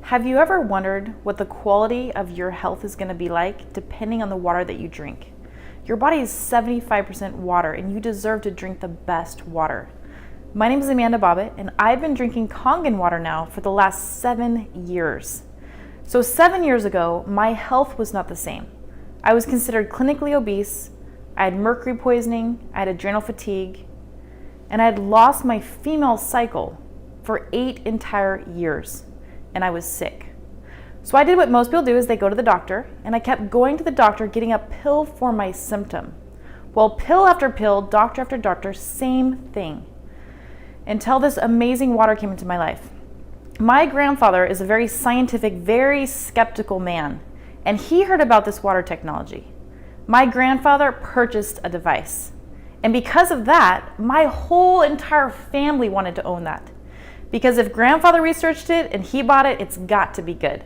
Have you ever wondered what the quality of your health is going to be like depending on the water that you drink? Your body is 75% water and you deserve to drink the best water. My name is Amanda Bobbitt and I've been drinking Kangen water now for the last 7 years. So 7 years ago, my health was not the same. I was considered clinically obese, I had mercury poisoning, I had adrenal fatigue, and I had lost my female cycle for 8 entire years. And I was sick. So I did what most people do, is they go to the doctor, and I kept going to the doctor getting a pill for my symptom. Well, pill after pill, doctor after doctor, same thing. Until this amazing water came into my life. My grandfather is a very scientific, very skeptical man, and he heard about this water technology. My grandfather purchased a device. And because of that, my whole entire family wanted to own that. Because if grandfather researched it and he bought it, it's got to be good.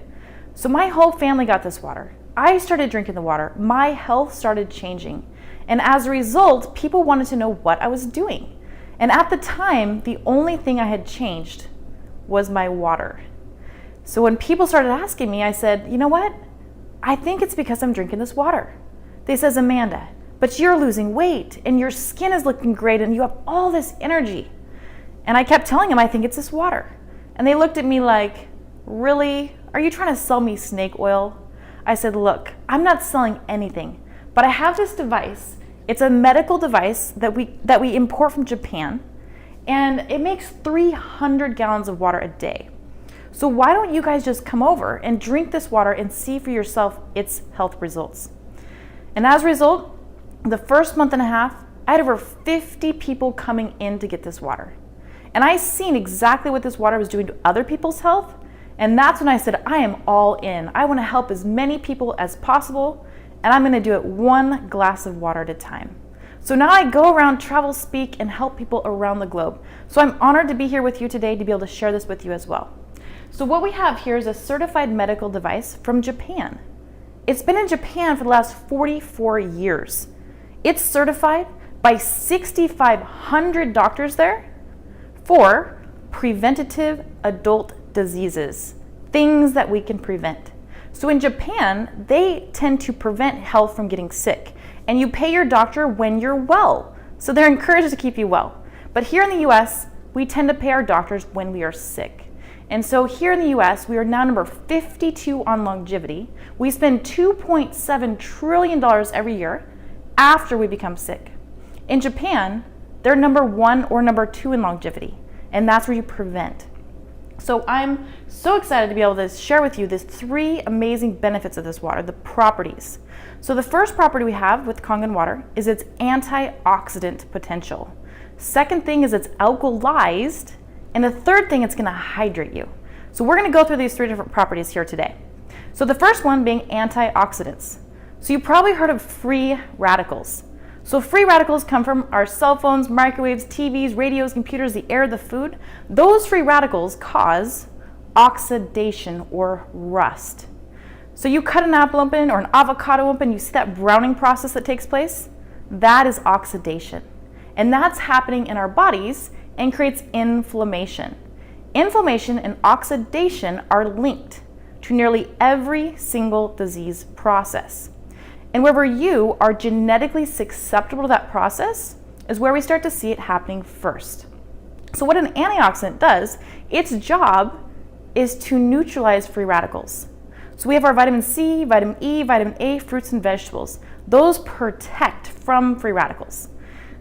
So my whole family got this water. I started drinking the water. My health started changing. And as a result, people wanted to know what I was doing. And at the time, the only thing I had changed was my water. So when people started asking me, I said, you know what? I think it's because I'm drinking this water. They says, Amanda, but you're losing weight and your skin is looking great and you have all this energy. And I kept telling them, I think it's this water. And they looked at me like, really? Are you trying to sell me snake oil? I said, look, I'm not selling anything, but I have this device. It's a medical device that we import from Japan, and it makes 300 gallons of water a day. So why don't you guys just come over and drink this water and see for yourself its health results? And as a result, the first month and a half, I had over 50 people coming in to get this water. And I seen exactly what this water was doing to other people's health. And that's when I said, I am all in. I want to help as many people as possible. And I'm going to do it one glass of water at a time. So now I go around, travel, speak, and help people around the globe. So I'm honored to be here with you today to be able to share this with you as well. So what we have here is a certified medical device from Japan. It's been in Japan for the last 44 years. It's certified by 6,500 doctors there for preventative adult diseases, things that we can prevent. So in Japan, they tend to prevent health from getting sick, and you pay your doctor when you're well. So they're encouraged to keep you well. But here in the US, we tend to pay our doctors when we are sick. And so here in the US, we are now number 52 on longevity. We spend $2.7 trillion every year after we become sick. In Japan, they're number 1 or number 2 in longevity, and that's where you prevent. So I'm so excited to be able to share with you these 3 amazing benefits of this water, the properties. So the first property we have with Kangen water is its antioxidant potential. Second thing is it's alkalized, and the third thing, it's going to hydrate you. So we're going to go through these 3 different properties here today. So the first one being antioxidants. So you probably heard of free radicals. So free radicals come from our cell phones, microwaves, TVs, radios, computers, the air, the food. Those free radicals cause oxidation or rust. So you cut an apple open or an avocado open, you see that browning process that takes place? That is oxidation. And that's happening in our bodies and creates inflammation. Inflammation and oxidation are linked to nearly every single disease process. And wherever you are genetically susceptible to that process is where we start to see it happening first. So what an antioxidant does, its job is to neutralize free radicals. So we have our vitamin C, vitamin E, vitamin A, fruits and vegetables. Those protect from free radicals.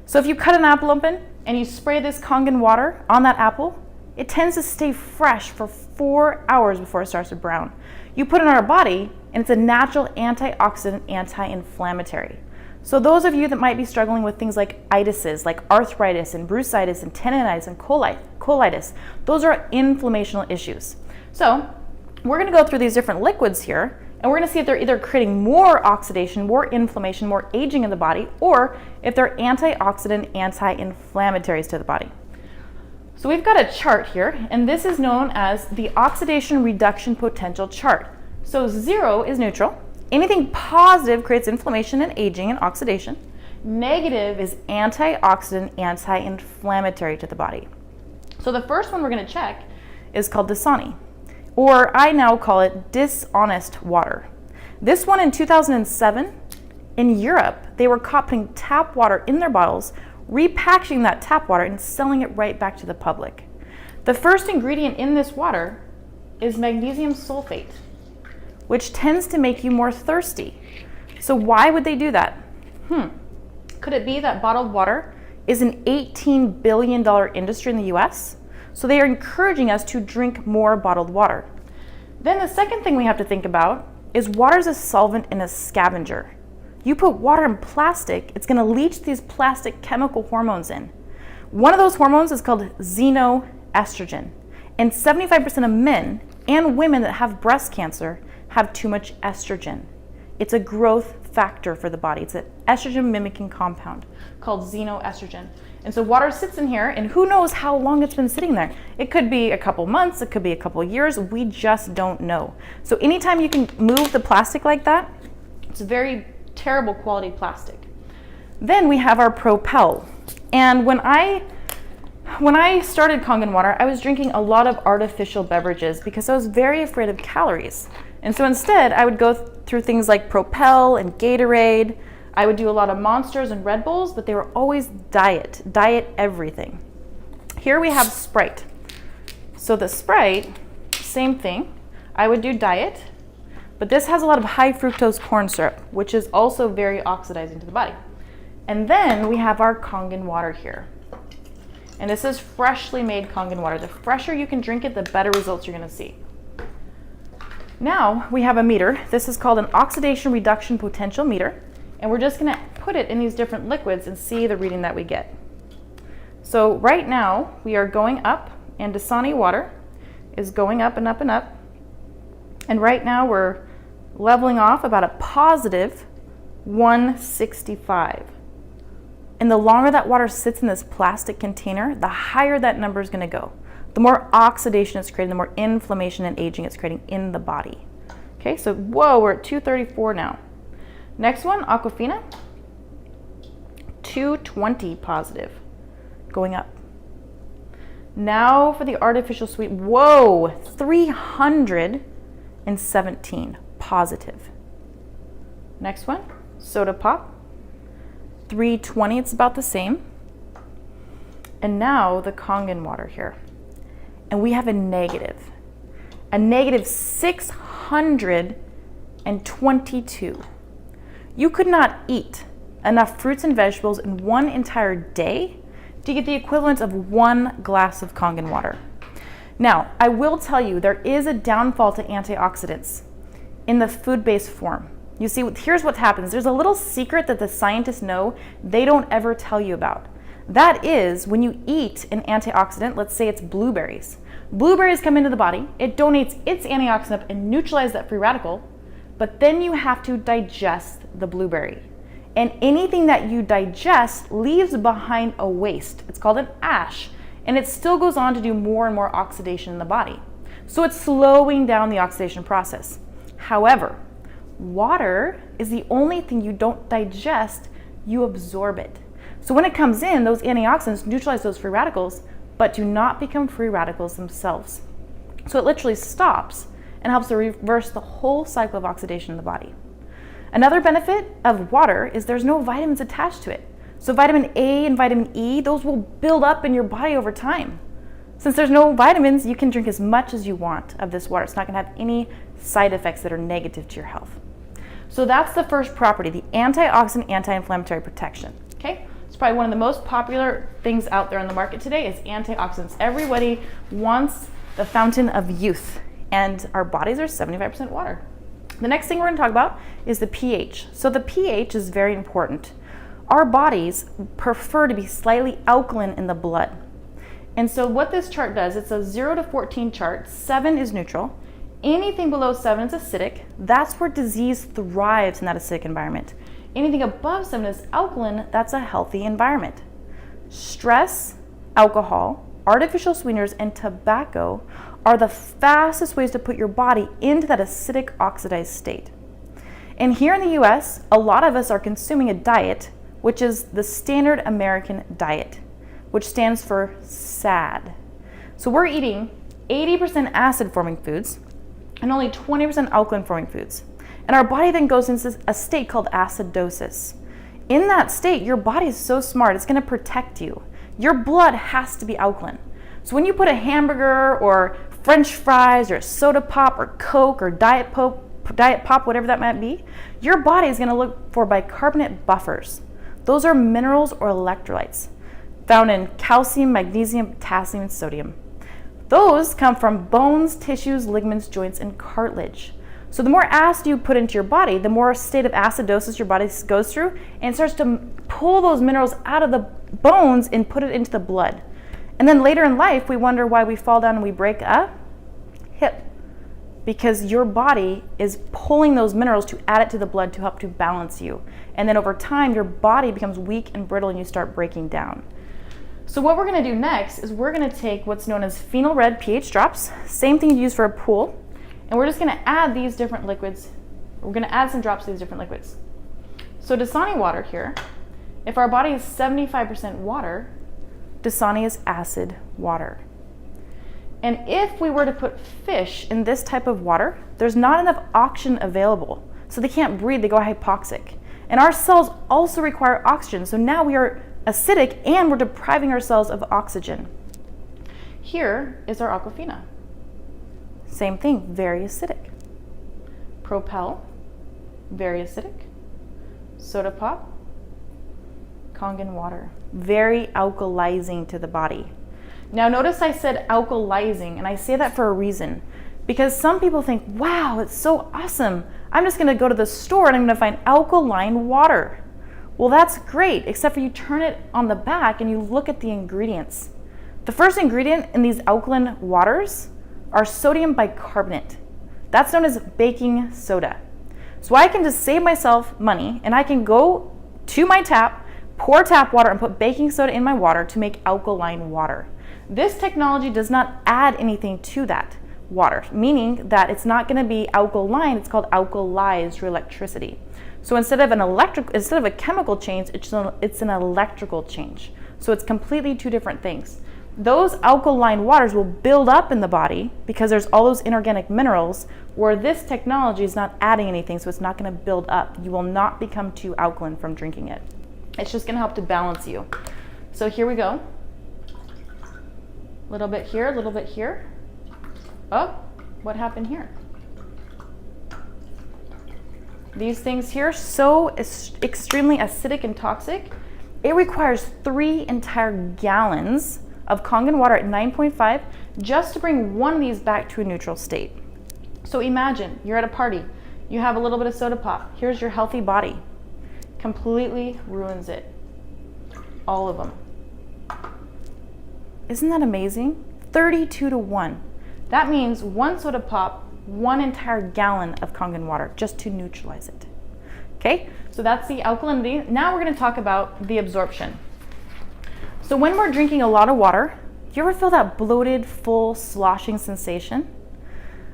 So if you cut an apple open and you spray this Kangen water on that apple, it tends to stay fresh for 4 hours before it starts to brown. You put it on our body, and it's a natural antioxidant, anti-inflammatory. So those of you that might be struggling with things like itises, like arthritis and bursitis and tendonitis and colitis, those are inflammational issues. So we're going to go through these different liquids here, and we're going to see if they're either creating more oxidation, more inflammation, more aging in the body, or if they're antioxidant, anti-inflammatories to the body. So we've got a chart here, and this is known as the oxidation reduction potential chart. So 0 is neutral. Anything positive creates inflammation and aging and oxidation. Negative is antioxidant, anti-inflammatory to the body. So the first one we're going to check is called Dasani. or I now call it dishonest water. This one in 2007, in Europe, they were caught putting tap water in their bottles, repackaging that tap water and selling it right back to the public. The first ingredient in this water is magnesium sulfate, which tends to make you more thirsty. So why would they do that? Could it be that bottled water is an $18 billion industry in the US? So they are encouraging us to drink more bottled water. Then the second thing we have to think about is water is a solvent and a scavenger. You put water in plastic, it's gonna leach these plastic chemical hormones in. One of those hormones is called xenoestrogen. And 75% of men and women that have breast cancer have too much estrogen. It's a growth factor for the body. It's an estrogen mimicking compound called xenoestrogen. And so water sits in here, and who knows how long it's been sitting there. It could be a couple months, it could be a couple years, we just don't know. So anytime you can move the plastic like that, it's a very terrible quality plastic. Then we have our Propel. And when I started Kangen water, I was drinking a lot of artificial beverages because I was very afraid of calories. And so instead, I would go through things like Propel and Gatorade. I would do a lot of Monsters and Red Bulls, but they were always diet everything. Here we have Sprite. So the Sprite, same thing. I would do diet, but this has a lot of high fructose corn syrup, which is also very oxidizing to the body. And then we have our Kangen water here. And this is freshly made Kangen water. The fresher you can drink it, the better results you're gonna see. Now we have a meter. This is called an oxidation reduction potential meter. And we're just gonna put it in these different liquids and see the reading that we get. So right now we are going up, and Dasani water is going up and up and up. And right now we're leveling off about a positive 165. And the longer that water sits in this plastic container, the higher that number is gonna go. The more oxidation it's creating, the more inflammation and aging it's creating in the body. Okay, so whoa, we're at 234 now. Next one, Aquafina, 220 positive, going up. Now for the artificial sweet, whoa, 317 positive. Next one, Soda Pop, 320, it's about the same. And now the Kangen water here. And we have a negative 622. You could not eat enough fruits and vegetables in one entire day to get the equivalent of 1 glass of Kangen water. Now, I will tell you, there is a downfall to antioxidants in the food-based form. You see, here's what happens. There's a little secret that the scientists know they don't ever tell you about. That is, when you eat an antioxidant, let's say it's blueberries. Blueberries come into the body, it donates its antioxidant and neutralizes that free radical, but then you have to digest the blueberry. And anything that you digest leaves behind a waste. It's called an ash, and it still goes on to do more and more oxidation in the body. So it's slowing down the oxidation process. However, water is the only thing you don't digest, you absorb it. So when it comes in, those antioxidants neutralize those free radicals, but do not become free radicals themselves. So it literally stops and helps to reverse the whole cycle of oxidation in the body. Another benefit of water is there's no vitamins attached to it. So vitamin A and vitamin E, those will build up in your body over time. Since there's no vitamins, you can drink as much as you want of this water. It's not gonna have any side effects that are negative to your health. So that's the first property, the antioxidant, anti-inflammatory protection, okay? It's probably one of the most popular things out there on the market today is antioxidants. Everybody wants the fountain of youth, and our bodies are 75% water. The next thing we're going to talk about is the pH. So the pH is very important. Our bodies prefer to be slightly alkaline in the blood. And so what this chart does, it's a 0 to 14 chart. 7 is neutral. Anything below 7 is acidic. That's where disease thrives in that acidic environment. Anything above 7 is alkaline. That's a healthy environment. Stress, alcohol, artificial sweeteners, and tobacco are the fastest ways to put your body into that acidic oxidized state. And here in the US, a lot of us are consuming a diet, which is the standard American diet, which stands for SAD. So we're eating 80% acid forming foods, and only 20% alkaline forming foods. And our body then goes into a state called acidosis. In that state, your body is so smart, it's gonna protect you. Your blood has to be alkaline. So when you put a hamburger or French fries or a soda pop or Coke or Diet Pop, whatever that might be, your body is gonna look for bicarbonate buffers. Those are minerals or electrolytes found in calcium, magnesium, potassium, and sodium. Those come from bones, tissues, ligaments, joints, and cartilage. So the more acid you put into your body, the more state of acidosis your body goes through, and it starts to pull those minerals out of the bones and put it into the blood. And then later in life, we wonder why we fall down and we break a hip, because your body is pulling those minerals to add it to the blood to help to balance you. And then over time, your body becomes weak and brittle and you start breaking down. So what we're gonna do next is we're gonna take what's known as phenol red pH drops, same thing you use for a pool, and we're just gonna add these different liquids. We're gonna add some drops to these different liquids. So Dasani water here, if our body is 75% water, Dasani is acid water. And if we were to put fish in this type of water, there's not enough oxygen available. So they can't breathe, they go hypoxic. And our cells also require oxygen. So now we are acidic and we're depriving our cells of oxygen. Here is our Aquafina. Same thing, very acidic. Propel, very acidic. Soda Pop, Kangen water, very alkalizing to the body. Now notice I said alkalizing, and I say that for a reason, because some people think, wow, it's so awesome. I'm just gonna go to the store and I'm gonna find alkaline water. Well, that's great, except for you turn it on the back and you look at the ingredients. The first ingredient in these alkaline waters are sodium bicarbonate. That's known as baking soda. So I can just save myself money and I can go to my tap, pour tap water and put baking soda in my water to make alkaline water. This technology does not add anything to that water, meaning that it's not gonna be alkaline, it's called alkalized through electricity. So instead of a chemical change, it's an electrical change. So it's completely two different things. Those alkaline waters will build up in the body because there's all those inorganic minerals, where this technology is not adding anything, so it's not going to build up. You will not become too alkaline from drinking it. It's just going to help to balance you. So here we go. A little bit here, a little bit here. Oh, what happened here? These things here, so extremely acidic and toxic, it requires 3 entire gallons of Kangen water at 9.5 just to bring one of these back to a neutral state. So imagine you're at a party, you have a little bit of soda pop, here's your healthy body. Completely ruins it. All of them. Isn't that amazing? 32-1. That means one soda pop, 1 entire gallon of Kangen water just to neutralize it. Okay, so that's the alkalinity. Now we're gonna talk about the absorption. So when we're drinking a lot of water, do you ever feel that bloated, full, sloshing sensation?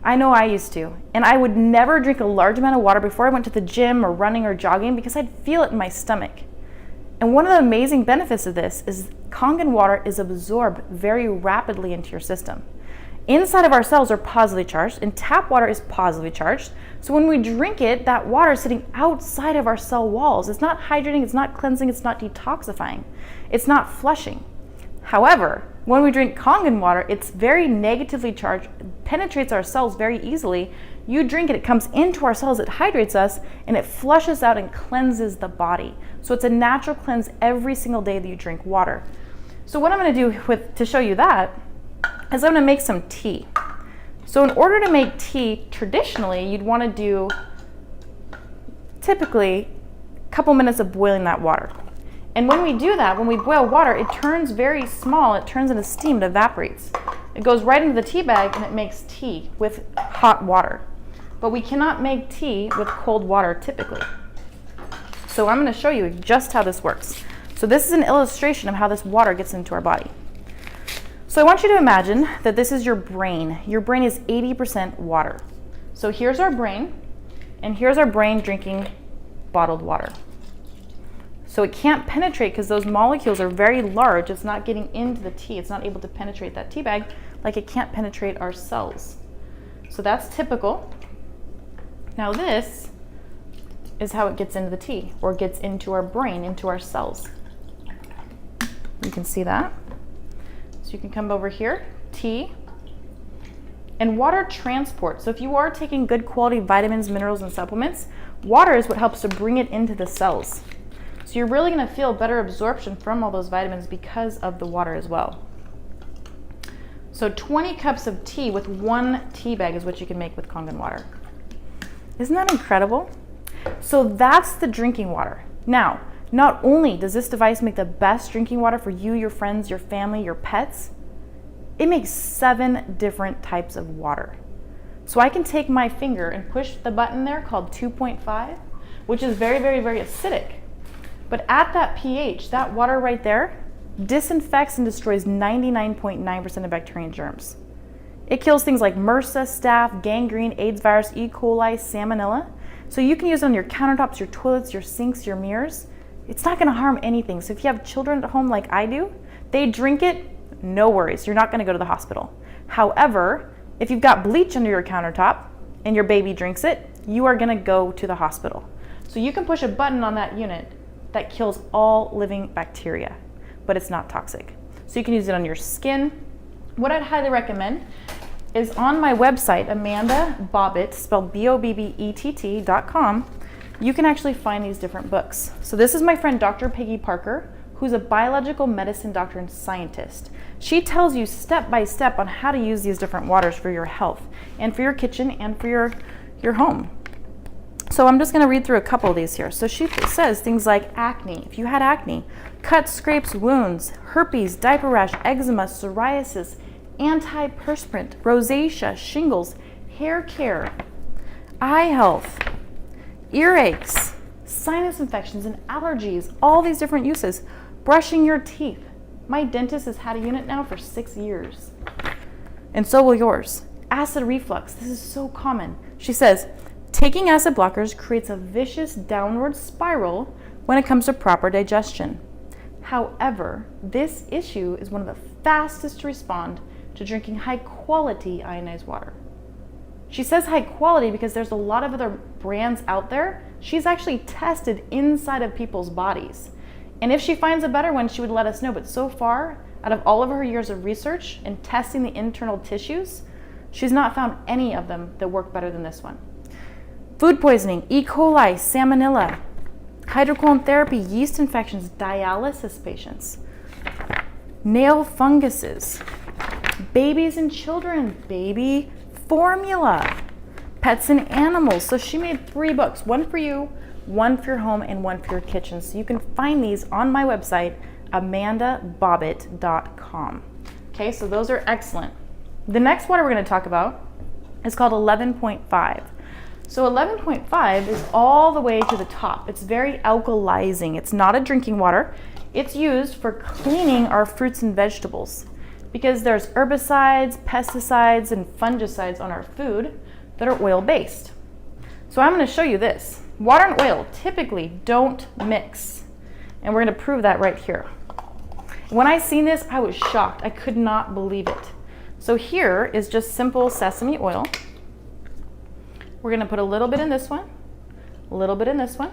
I know I used to, and I would never drink a large amount of water before I went to the gym or running or jogging because I'd feel it in my stomach. And one of the amazing benefits of this is Kangen water is absorbed very rapidly into your system. Inside of our cells are positively charged, and tap water is positively charged. So when we drink it, that water is sitting outside of our cell walls. It's not hydrating, it's not cleansing, it's not detoxifying, it's not flushing. However, when we drink Kangen water, it's very negatively charged, penetrates our cells very easily. You drink it, it comes into our cells, it hydrates us, and it flushes out and cleanses the body. So it's a natural cleanse every single day that you drink water. So what I'm gonna do to show you that is I'm gonna make some tea. So in order to make tea, traditionally, you'd wanna do typically a couple minutes of boiling that water. And when we do that, when we boil water, it turns very small, it turns into steam, it evaporates. It goes right into the tea bag and it makes tea with hot water. But we cannot make tea with cold water typically. So I'm gonna show you just how this works. So this is an illustration of how this water gets into our body. So I want you to imagine that this is your brain. Your brain is 80% water. So here's our brain, and here's our brain drinking bottled water. So it can't penetrate because those molecules are very large. It's not getting into the tea. It's not able to penetrate that tea bag like it can't penetrate our cells. So that's typical. Now this is how it gets into the tea, or gets into our brain, into our cells. You can see that. So you can come over here, tea, and water transport. So if you are taking good quality vitamins, minerals, and supplements, water is what helps to bring it into the cells. So you're really gonna feel better absorption from all those vitamins because of the water as well. So 20 cups of tea with 1 tea bag is what you can make with Kangen water. Isn't that incredible? So that's the drinking water. Now, not only does this device make the best drinking water for you, your friends, your family, your pets, it makes 7 different types of water. So I can take my finger and push the button there called 2.5, which is very, very, very acidic. But at that pH, that water right there disinfects and destroys 99.9% of bacteria and germs. It kills things like MRSA, staph, gangrene, AIDS virus, E. coli, salmonella. So you can use it on your countertops, your toilets, your sinks, your mirrors. It's not gonna harm anything. So if you have children at home like I do, they drink it, no worries, you're not gonna go to the hospital. However, if you've got bleach under your countertop and your baby drinks it, you are gonna go to the hospital. So you can push a button on that unit that kills all living bacteria, but it's not toxic. So you can use it on your skin. What I'd highly recommend is on my website, Amanda Bobbett, spelled BOBBETT.com, you can actually find these different books. So this is my friend Dr. Peggy Parker, who's a biological medicine doctor and scientist. She tells you step by step on how to use these different waters for your health and for your kitchen and for your home. So I'm just gonna read through a couple of these here. So she says things like acne, if you had acne, cuts, scrapes, wounds, herpes, diaper rash, eczema, psoriasis, antiperspirant, rosacea, shingles, hair care, eye health, earaches, sinus infections and allergies, all these different uses. Brushing your teeth. My dentist has had a unit now for 6 years. And so will yours. Acid reflux, this is so common. She says, taking acid blockers creates a vicious downward spiral when it comes to proper digestion. However, this issue is one of the fastest to respond to drinking high quality ionized water. She says high quality because there's a lot of other brands out there. She's actually tested inside of people's bodies. And if she finds a better one, she would let us know. But so far, out of all of her years of research and testing the internal tissues, she's not found any of them that work better than this one. Food poisoning, E. coli, salmonella, hydrocolon therapy, yeast infections, dialysis patients, nail funguses, babies and children, baby formula, pets and animals. So she made 3 books, one for you, one for your home, and one for your kitchen. So you can find these on my website, amandabobbett.com. Okay, so those are excellent. The next water we're going to talk about is called 11.5. So 11.5 is all the way to the top. It's very alkalizing. It's not a drinking water. It's used for cleaning our fruits and vegetables because there's herbicides, pesticides, and fungicides on our food that are oil-based. So I'm going to show you this. Water and oil typically don't mix, and we're going to prove that right here. When I seen this, I was shocked. I could not believe it. So here is just simple sesame oil. We're going to put a little bit in this one, a little bit in this one,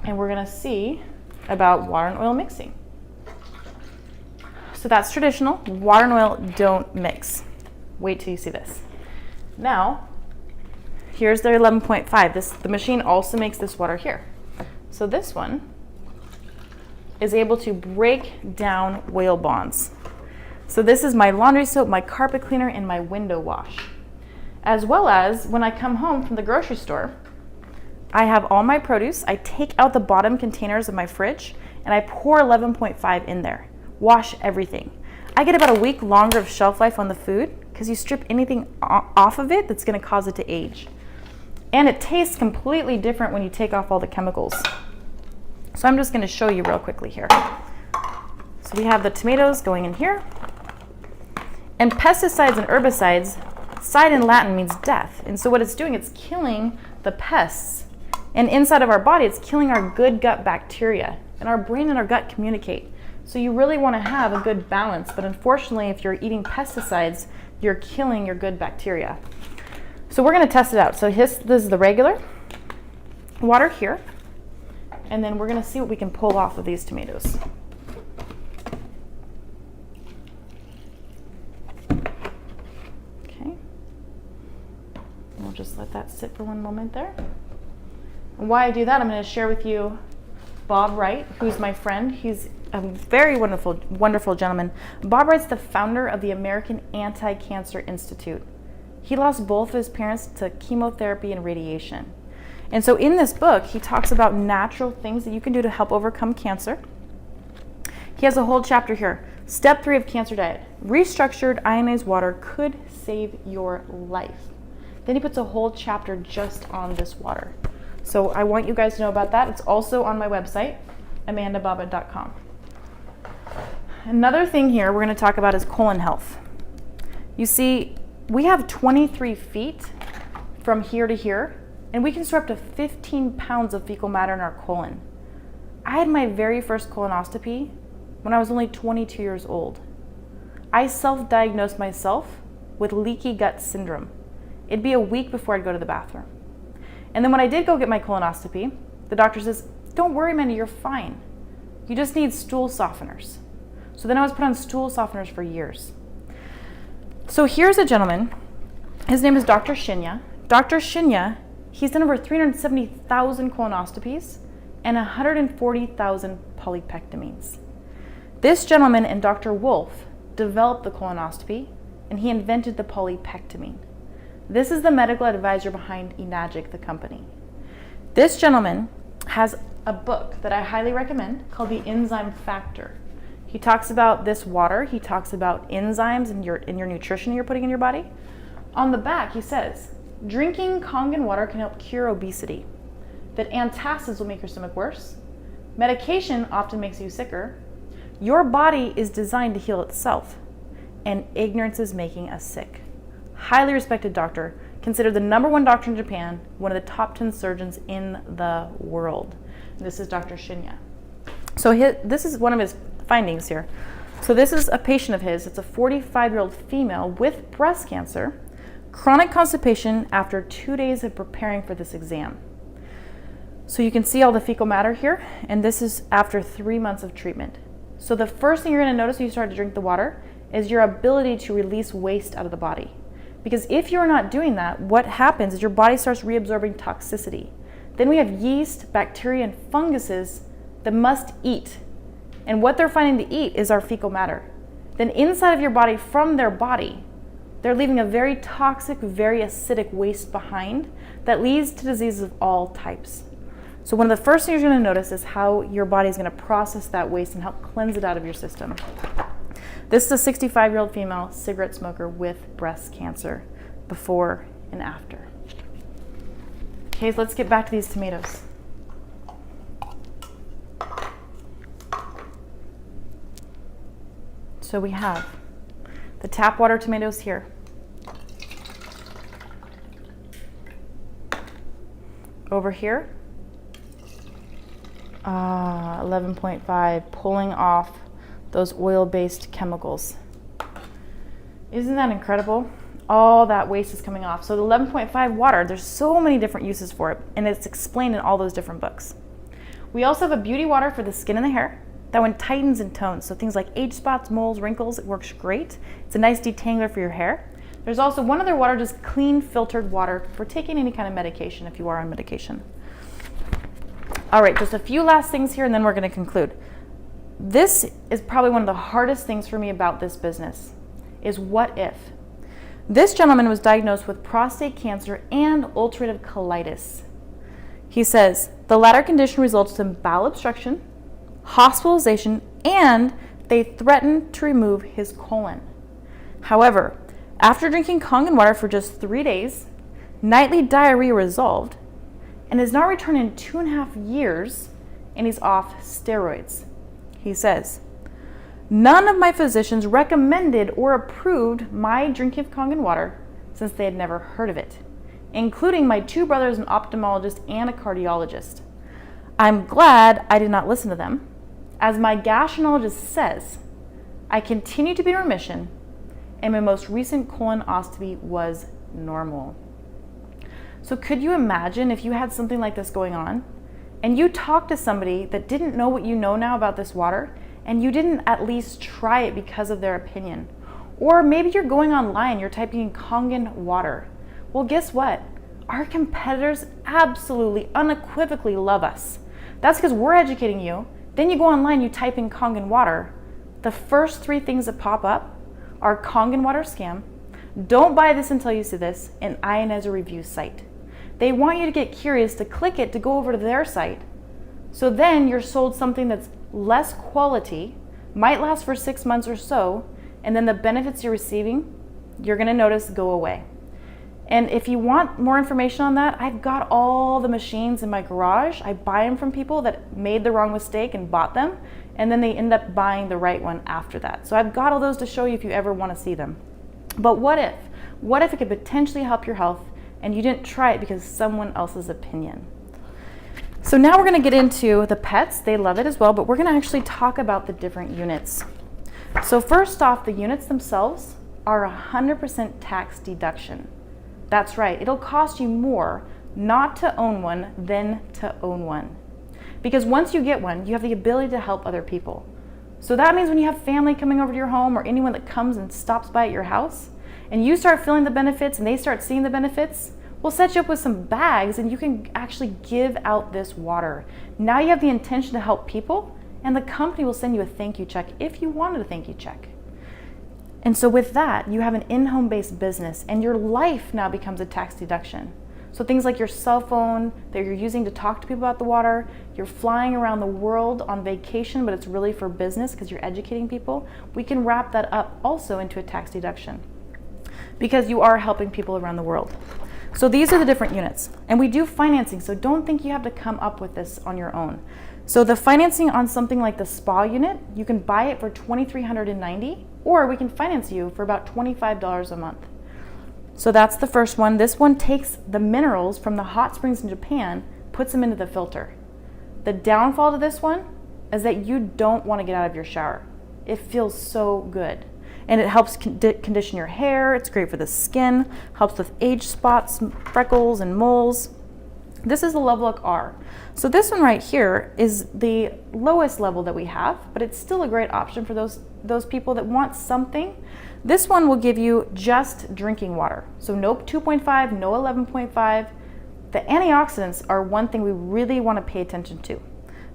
and we're going to see about water and oil mixing. So that's traditional. Water and oil don't mix. Wait till you see this. Now, here's their 11.5. The machine also makes this water here. So this one is able to break down oil bonds. So this is my laundry soap, my carpet cleaner, and my window wash. As well as when I come home from the grocery store, I have all my produce. I take out the bottom containers of my fridge and I pour 11.5 in there. Wash everything. I get about a week longer of shelf life on the food because you strip anything off of it that's going to cause it to age. And it tastes completely different when you take off all the chemicals. So I'm just going to show you real quickly here. So we have the tomatoes going in here. And pesticides and herbicides, side in Latin means death. And so what it's doing, it's killing the pests. And inside of our body, it's killing our good gut bacteria. And our brain and our gut communicate. So you really want to have a good balance. But unfortunately, if you're eating pesticides, you're killing your good bacteria. So we're going to test it out. So this is the regular water here, and then we're going to see what we can pull off of these tomatoes. Okay. We'll just let that sit for one moment there. And why I do that, I'm going to share with you Bob Wright, who's my friend. He's a very wonderful, wonderful gentleman. Bob Wright's the founder of the American Anti-Cancer Institute. He lost both of his parents to chemotherapy and radiation. And so in this book, he talks about natural things that you can do to help overcome cancer. He has a whole chapter here. Step 3 of cancer diet. Restructured ionized water could save your life. Then he puts a whole chapter just on this water. So I want you guys to know about that. It's also on my website, amandababa.com. Another thing here we're going to talk about is colon health. You see, we have 23 feet from here to here, and we can store up to 15 pounds of fecal matter in our colon. I had my very first colonoscopy when I was only 22 years old. I self-diagnosed myself with leaky gut syndrome. It'd be a week before I'd go to the bathroom. And then when I did go get my colonoscopy, the doctor says, "Don't worry, Mandy, you're fine. You just need stool softeners." So then I was put on stool softeners for years. So here's a gentleman. His name is Dr. Shinya. Dr. Shinya, he's done over 370,000 colonoscopies and 140,000 polypectomies. This gentleman and Dr. Wolf developed the colonoscopy, and he invented the polypectomy. This is the medical advisor behind Enagic, the company. This gentleman has a book that I highly recommend called The Enzyme Factor. He talks about this water. He talks about enzymes in your nutrition you're putting in your body. On the back, he says, drinking Kangen water can help cure obesity, that antacids will make your stomach worse, medication often makes you sicker, your body is designed to heal itself, and ignorance is making us sick. Highly respected doctor, considered the #1 doctor in Japan, one of the top 10 surgeons in the world. This is Dr. Shinya. So this is one of his findings here. So this is a patient of his. It's a 45-year-old female with breast cancer, chronic constipation after 2 days of preparing for this exam. So you can see all the fecal matter here, and this is after 3 months of treatment. So the first thing you're going to notice when you start to drink the water is your ability to release waste out of the body. Because if you're not doing that, what happens is your body starts reabsorbing toxicity. Then we have yeast, bacteria, and funguses that must eat. And what they're finding to eat is our fecal matter. Then inside of your body, from their body, they're leaving a very toxic, very acidic waste behind that leads to diseases of all types. So one of the first things you're going to notice is how your body is going to process that waste and help cleanse it out of your system. This is a 65-year-old female cigarette smoker with breast cancer, before and after. Okay, so let's get back to these tomatoes. So we have the tap water tomatoes here. Over here, 11.5, pulling off those oil-based chemicals. Isn't that incredible? All that waste is coming off. So the 11.5 water, there's so many different uses for it, and it's explained in all those different books. We also have a beauty water for the skin and the hair. That one tightens and tones. So things like age spots, moles, wrinkles, it works great. It's a nice detangler for your hair. There's also one other water, just clean filtered water for taking any kind of medication if you are on medication. All right, just a few last things here and then we're going to conclude. This is probably one of the hardest things for me about this business, is what if? This gentleman was diagnosed with prostate cancer and ulcerative colitis. He says, the latter condition results in bowel obstruction, hospitalization, and they threatened to remove his colon. However, after drinking Kangen water for just 3 days, nightly diarrhea resolved, and is now returned in 2.5 years, and he's off steroids. He says, none of my physicians recommended or approved my drinking of Kangen water since they had never heard of it, including my 2 brothers, an ophthalmologist and a cardiologist. I'm glad I did not listen to them. As my gastroenterologist says, I continue to be in remission, and my most recent colonoscopy was normal. So could you imagine if you had something like this going on and you talked to somebody that didn't know what you know now about this water, and you didn't at least try it because of their opinion? Or maybe you're going online, you're typing in Kangen water. Well, guess what? Our competitors absolutely, unequivocally love us. That's because we're educating you. Then you go online, you type in Kangen water. The first 3 things that pop up are Kangen water scam, don't buy this until you see this, and Ionizzer review site. They want you to get curious, to click it, to go over to their site. So then you're sold something that's less quality, might last for 6 months or so, and then the benefits you're receiving, you're gonna notice go away. And if you want more information on that, I've got all the machines in my garage. I buy them from people that made the wrong mistake and bought them, and then they end up buying the right one after that. So I've got all those to show you if you ever wanna see them. But what if? What if it could potentially help your health and you didn't try it because of someone else's opinion? So now we're gonna get into the pets. They love it as well, but we're gonna actually talk about the different units. So first off, the units themselves are 100% tax deduction. That's right, it'll cost you more not to own one than to own one. Because once you get one, you have the ability to help other people. So that means when you have family coming over to your home or anyone that comes and stops by at your house, and you start feeling the benefits and they start seeing the benefits, we'll set you up with some bags and you can actually give out this water. Now you have the intention to help people, and the company will send you a thank you check if you wanted a thank you check. And so with that, you have an in-home based business, and your life now becomes a tax deduction. So things like your cell phone that you're using to talk to people about the water, you're flying around the world on vacation, but it's really for business because you're educating people, we can wrap that up also into a tax deduction because you are helping people around the world. So these are the different units, and we do financing, so don't think you have to come up with this on your own. So the financing on something like the spa unit, you can buy it for $2,390, or we can finance you for about $25 a month. So that's the first one. This one takes the minerals from the hot springs in Japan, puts them into the filter. The downfall to this one is that you don't want to get out of your shower. It feels so good. And it helps condition your hair. It's great for the skin, helps with age spots, freckles, and moles. This is the Love Look R. So this one right here is the lowest level that we have, but it's still a great option for those people that want something. This one will give you just drinking water. So no 2.5, no 11.5. The antioxidants are one thing we really want to pay attention to.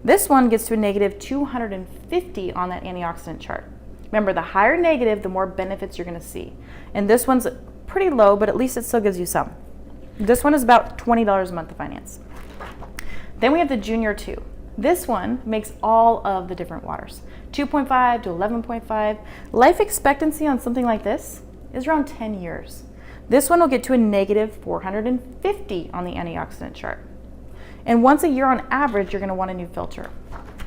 This one gets to a negative 250 on that antioxidant chart. Remember, the higher negative, the more benefits you're going to see. And this one's pretty low, but at least it still gives you some. This one is about $20 a month to finance. Then we have the Junior 2. This one makes all of the different waters. 2.5 to 11.5. Life expectancy on something like this is around 10 years. This one will get to a negative 450 on the antioxidant chart. And once a year on average, you're going to want a new filter.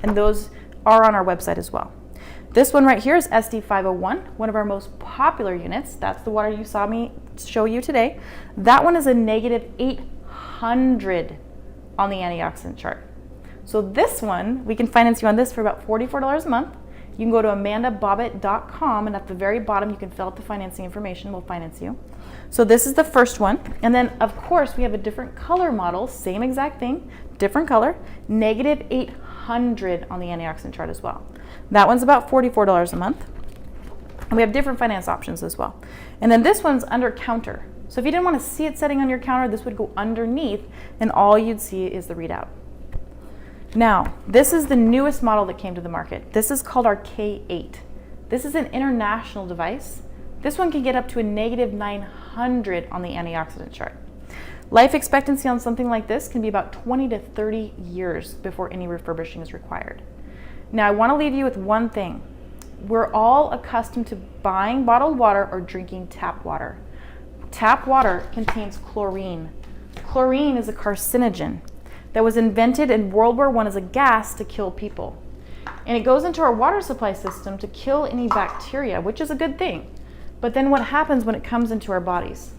And those are on our website as well. This one right here is SD501, one of our most popular units. That's the water you saw me show you today. That one is a negative 800 on the antioxidant chart. So this one, we can finance you on this for about $44 a month. You can go to amandabobbitt.com, and at the very bottom, you can fill out the financing information. We'll finance you. So this is the first one. And then, of course, we have a different color model, same exact thing, different color, negative 800 on the antioxidant chart as well. That one's about $44 a month. And we have different finance options as well. And then this one's under counter. So if you didn't want to see it setting on your counter, this would go underneath, and all you'd see is the readout. Now, this is the newest model that came to the market. This is called our K8. This is an international device. This one can get up to a negative 900 on the antioxidant chart. Life expectancy on something like this can be about 20 to 30 years before any refurbishing is required. Now, I want to leave you with one thing. We're all accustomed to buying bottled water or drinking tap water. Tap water contains chlorine. Chlorine is a carcinogen that was invented in World War I as a gas to kill people. And it goes into our water supply system to kill any bacteria, which is a good thing. But then what happens when it comes into our bodies?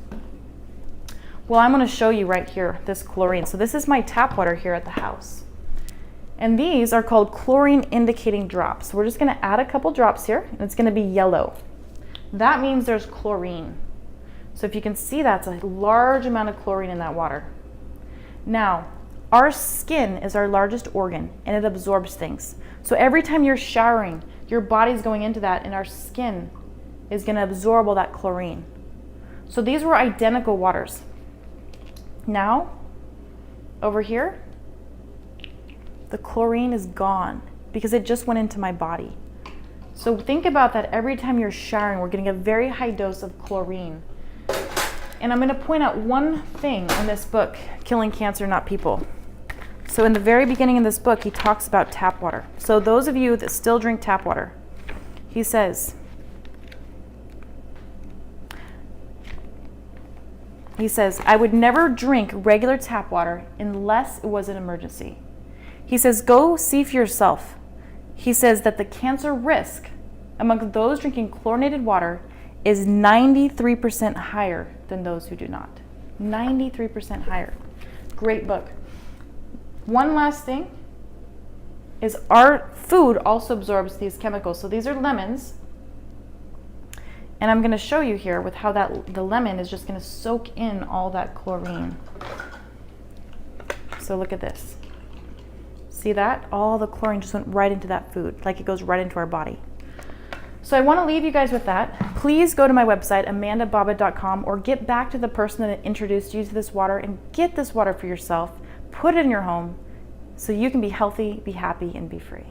Well, I'm going to show you right here, this chlorine. So this is my tap water here at the house. And these are called chlorine indicating drops. So we're just going to add a couple drops here, and it's going to be yellow. That means there's chlorine. So if you can see, that's a large amount of chlorine in that water. Now, our skin is our largest organ and it absorbs things. So every time you're showering, your body's going into that and our skin is going to absorb all that chlorine. So these were identical waters. Now, over here, the chlorine is gone because it just went into my body. So think about that every time you're showering, we're getting a very high dose of chlorine. And I'm going to point out one thing in this book, Killing Cancer, Not People. So in the very beginning of this book, he talks about tap water. So those of you that still drink tap water, he says, I would never drink regular tap water unless it was an emergency. He says, go see for yourself. He says that the cancer risk among those drinking chlorinated water is 93% higher than those who do not. 93% higher. Great book. One last thing is our food also absorbs these chemicals. So these are lemons. And I'm going to show you here with how the lemon is just going to soak in all that chlorine. So look at this. See that? All the chlorine just went right into that food, like it goes right into our body. So I want to leave you guys with that. Please go to my website, amandabobbitt.com, or get back to the person that introduced you to this water and get this water for yourself. Put it in your home so you can be healthy, be happy, and be free.